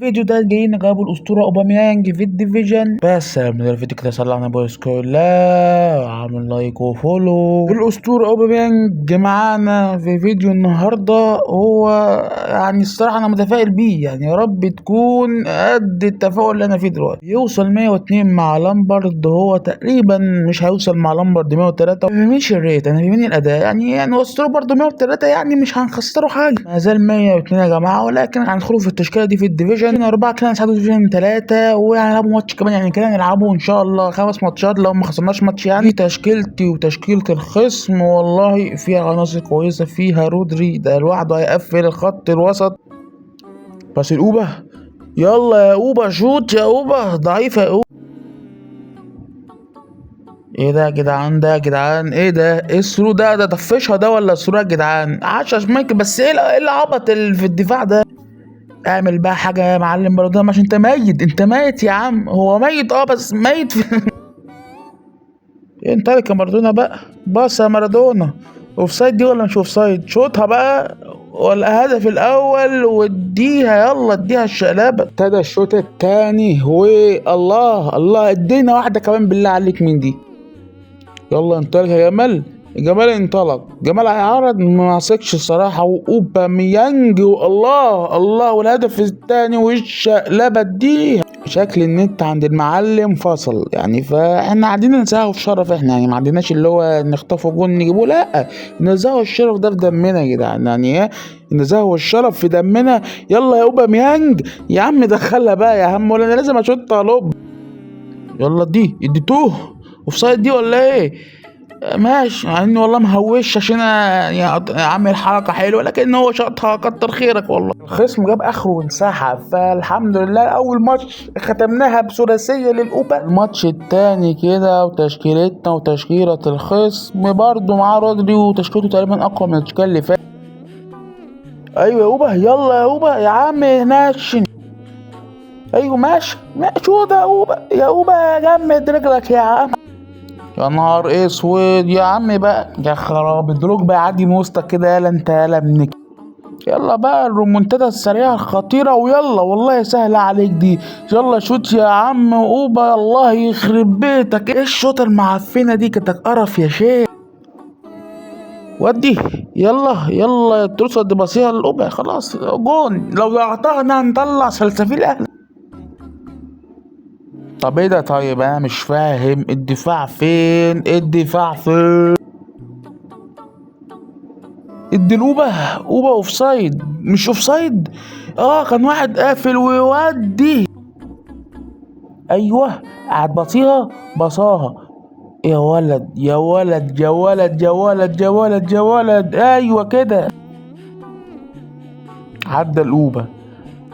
الفيديو ده جايين نجربوا الاسطوره اوباميانج في الديفيجن. بس من الفيديو كده صلى على بويس كلها عامل لايك وفولو. الاسطوره اوباميانج معانا في فيديو النهارده. هو يعني الصراحه انا متفائل بيه، يعني يا رب تكون قد التفاؤل اللي انا فيه دلوقتي. يوصل 102 مع لامبرد، هو تقريبا مش هيوصل مع لامبرد 103. مش الريت، انا بيمين الاداء، يعني اسطوره برضه 103، يعني مش هنخسره حاجه. ما زال 102 يا جماعه، ولكن هندخلوا في التشكيله دي في الديفيجن 4 كده، نساعدوا ديفيجن 3 وهنلعبوا ماتش كمان، يعني كده نلعبوا ان شاء الله 5 ماتشات لو ما خسرناش ماتش. يعني دي تشكيلتي وتشكيله الخصم، والله فيها عناصر كويسه، فيها رودري ده لوحده هيقفل الخط الوسط. بس الاوبا، يلا يا اوبا شوت يا اوبا، ضعيفه يا اوبا. ايه ده يا جدعان، ده يا جدعان ايه ده، ايه السرو ده طفشها ده ولا السرو يا جدعان؟ عشش مايكل، بس ايه العبط اللي في الدفاع ده؟ اعمل بقى حاجه يا معلم مارادونا، عشان انت ميت، انت ميت يا عم. هو ميت بس ميت في انت يا مارادونا بقى، باص يا مارادونا. اوفسايد دي ولا مش اوفسايد؟ شوطها بقى ولا هدف الاول واديها، يلا اديها الشقلبه. ابتدى الشوط التاني، والله الله ادينا واحده كمان بالله عليك. مين دي؟ يلا انطلق يا جمال. جمال انطلق، جمال هيعرض، ما مسكش الصراحه. واوباميانج، الله الله، والهدف الثاني والشقلبه دي. شكل النت عند المعلم فصل، يعني فاحنا قاعدين نساهو في شرف احنا، يعني ما عندناش اللي هو نخطفه جون نجيبه، لا، نزهو الشرف ده في دمنا يا جدعان، يعني ايه نزهو الشرف في دمنا. يلا يا اوباميانج يا عم، دخلها بقى يا عم، ولا انا لازم اشوط طالب؟ يلا دي اديتوه اوفسايد دي ولا ايه؟ ماشي، مع اني والله مهوش عشان يعني اعمل حركه حلوه، لكن هو شاطها كتر خيرك والله. الخصم جاب اخره وانسحب، فالحمد لله اول ماتش ختمناها بثلاثيه للاوبا. الماتش التاني كده وتشكيلتنا وتشكيله الخصم برضه معاه رودري، وتشكيلته تقريبا اقوى من التشكيله اللي فاتت. ايوه يا اوبا، يلا يا اوبا يا عم ناشن. ايوه ماشي شو ده يا اوبا، يا اوبا جمد رجلك يا عم. يا نهار اسود يا عم بقى، يا خراب الدروج بقى يعدي من وسطك كده، يالا انت يالا منك. يلا بقى الرومونتادا السريعه الخطيره، ويلا والله سهله عليك دي. يلا شوت يا عم اوبا، الله يخرب بيتك، ايه الشوطه المعفنه دي، كانت قرف يا شيخ. ودي يلا يلا التروسه دي بصيها الاوبا، خلاص جون، لو ضيعتها هنطلع سلسفيل اهلا. طب ايه ده؟ طيب انا مش فاهم، الدفاع فين؟ الدفاع فين؟ ادي الاوبا، اوبا اوفسايد مش اوفسايد؟ كان واحد قافل ويودي. ايوه قاعد بصيها بصاها. يا ولد يا ولد يا ولد يا ولد يا ولد يا ولد، ايوه كده. عدى الاوبا،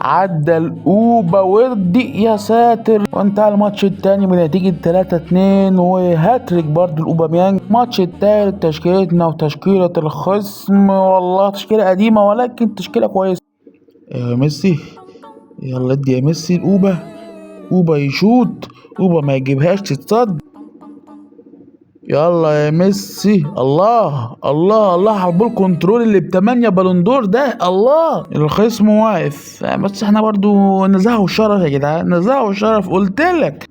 عدى الاوبا ودي، يا ساتر. وانتهى الماتش التاني بنتيجة 3-2 وهاتريك برضو الاوباميانج. الماتش التالت تشكيلتنا وتشكيلة الخصم، والله تشكيلة قديمة ولكن تشكيلة كويسة. يا ميسي، يلا ادي يا ميسي الاوبا، اوبا يشوط، اوبا ما يجيبهاش تتصد. يلا يا ميسي، الله الله الله على البول كنترول اللي ب8 بالندور ده، الله. الخصم واقف، بس احنا برضو نزهوا الشرف يا جدعان، نزهوا الشرف قلتلك.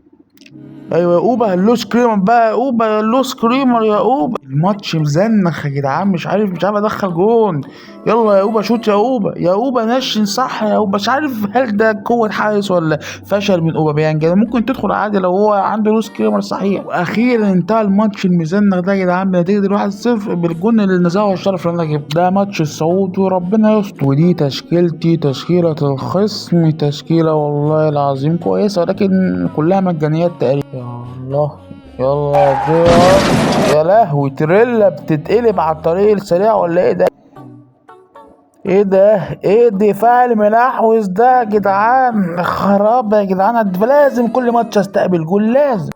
ايوه يا اوبا اللوس كريمر بقى، اوبا اللوس كريمر يا اوبا. الماتش مزنخ يا جدعان، مش عارف ادخل جون. يلا يا اوبا شوت يا اوبا، يا اوبا نشن صح يا اوبا. مش عارف هل ده قوة حارس ولا فشل من اوبا بيان كده، ممكن تدخل عادي لو هو عنده لوس كريمر صحيح. واخيرا انتهى الماتش المزنخ ده يا جدعان بنتيجة 1-0 بالجون اللي نزعه الشرف اللي انا جبته. ده ماتش الصعود وربنا يستر. ودي تشكيلتي، تشكيلة الخصم، تشكيلة والله العظيم كويسة، ولكن كلها مجانيات تقريبا. يا الله، يلا يا جون. يا لهوي، تريلا بتتقلب على الطريق السريع ولا ايه ده؟ ايه ده؟ ايه الدفاع المنحوس ده يا جدعان؟ خراب يا جدعان، لازم كل ماتش استقبل جول لازم.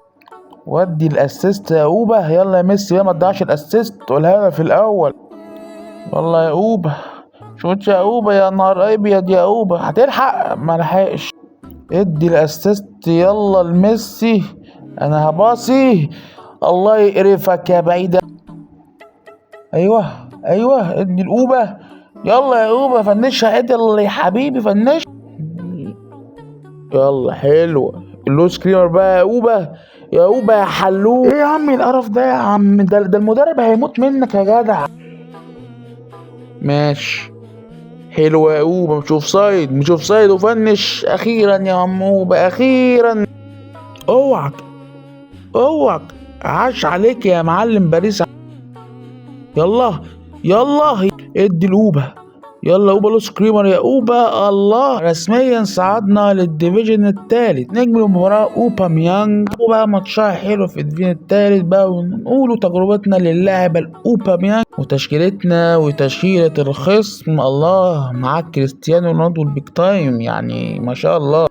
ودي الاسيست يا اوبا، يلا يا ميسي بقى ما تضيعش الاسيست والهدف الاول. يلا يا اوبا شوت يا اوبا، يا نهار ابيض يا اوبا، هتلحق؟ ما لحقش. ادي الاسيست يلا لميسي، انا هباصي، الله يقرفك يا بعيدة. ايوه ايوه ادي الاوبة، يلا يا اوبة فنشها عدل يا حبيبي، فنش. يلا حلوة اللوز كريمر بقى يا اوبا، يا اوبا يا حلوب. ايه يا عم القرف ده يا عم، ده المدرب هيموت منك يا جدع. ماشي حلوة يا اوبا، مش اوف سايد مش اوف سايد، وفنش اخيرا يا عم اوبا اخيرا. اوعك اوعك، عاش عليك يا معلم باريس. يلا يلا ادي الاوبا، يلا اوبا لوس كريمر يا اوبا. الله، رسميا صعدنا للديفيجن الثالث. نجم المباراة اوبا ميانج. وبقى ماتشها حلو في الديفيجن الثالث بقى، ونقولوا تجربتنا للاعب الاوبا ميانج وتشكيلتنا وتشكيلة الخصم. الله، معاك كريستيانو رونالدو البيك تايم، يعني ما شاء الله.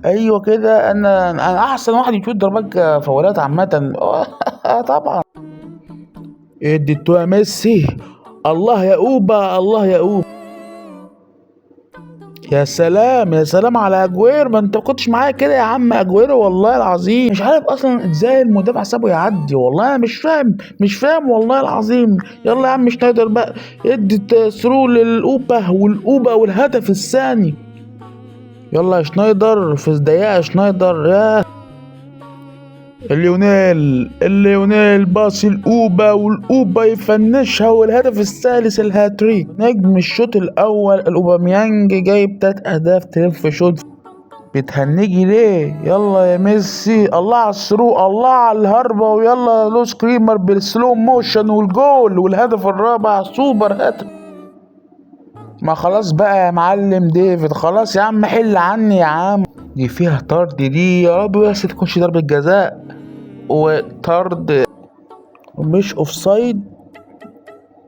ايوه كده، انا احسن واحد يشوط ضربات فاولات عامة. طبعا. اديتوها يا ميسي. الله يا اوبا، الله يا اوبا. يا سلام يا سلام على اجوير، ما انت كنتش معايا كده يا عم اجوير، والله العظيم مش عارف اصلا ازاي المدافع سابه يعدي، والله انا مش فاهم والله العظيم. يلا يا عم شنايدر بقى، ادي ثرو للاوبا والهدف الثاني. يلا يا شنايدر في دقيقة يا شنايدر. يا الليونيل باص الأوبا، والأوبا يفنشها، والهدف الثالث الهاتريك. نجم الشوط الأول الأوباميانج جايب 3 أهداف تلف شوط. بتهنجي ليه؟ يلا يا ميسي، الله على الثرو، الله على الهربة، ويلا لوس كريمر بالسلو موشن والجول والهدف الرابع سوبر هاتريك. ما خلاص بقى يا معلم ديفيد، خلاص يا عم حل عني يا عم. دي فيها طرد دي، يا رب بس تكونش ضربة جزاء وطرد. مش اوفسايد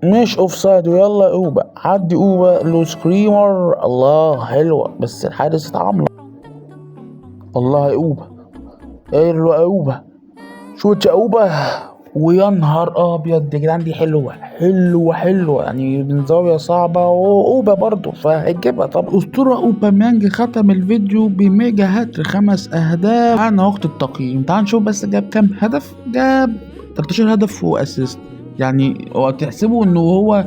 مش اوفسايد. ويلا اوبا، عدي اوبا لوس كريمر. الله حلوة، بس الحارس اتعامل. الله يا اوبا، حلوة يا اوبا، شوت يا اوبا. ويا نهار ابيض يا جدعان، دي حلوة يعني من زاوية صعبة، واوبا برضه فهيجيبها. طب اسطورة اوبا ميانج ختم الفيديو بميجا هاتريك 5 اهداف. معانا وقت التقييم، تعال نشوف بس جاب كام هدف. جاب 13 هدف واسيست. يعني هو تحسبه انه هو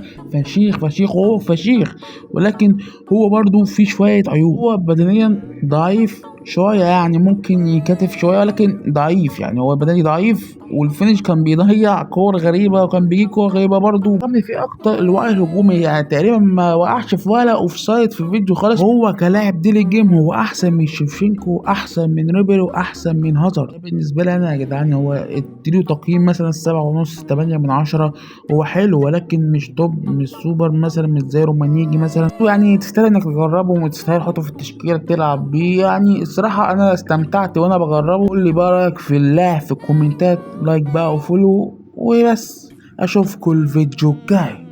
فشيخ وهو فشيخ، ولكن هو برضو في شوية عيوب. هو بدنيا ضعيف شوية، يعني ممكن يكتف شوية، ولكن ضعيف. يعني هو بدني ضعيف، والفينش كان بيضيع كور غريبة، وكان بيجي كور غريبة برضو. عمل في اكتر الوعي الهجومي، يعني تقريبا ما وقعش في ولا اوفسايد في الفيديو خالص. هو كلاعب ديلي جيم هو احسن من شيفشينكو، احسن من ريبيرو، احسن من هازارد. بالنسبة لي انا يا جدعان، هو اديله تقييم مثلا 7.5 8 من 10. هو حلو ولكن مش توب، مش سوبر مثلا، مش زي رومانيجي مثلا. يعني تستاهل انك تجربه، وتستاهل تحطه في التشكيله تلعب بيه. يعني الصراحه انا استمتعت وانا بجربه. قول لي بقى رايك في اللاعب في الكومنتات، لايك بقى وفولو، وبس. اشوفكم الفيديو الجاي.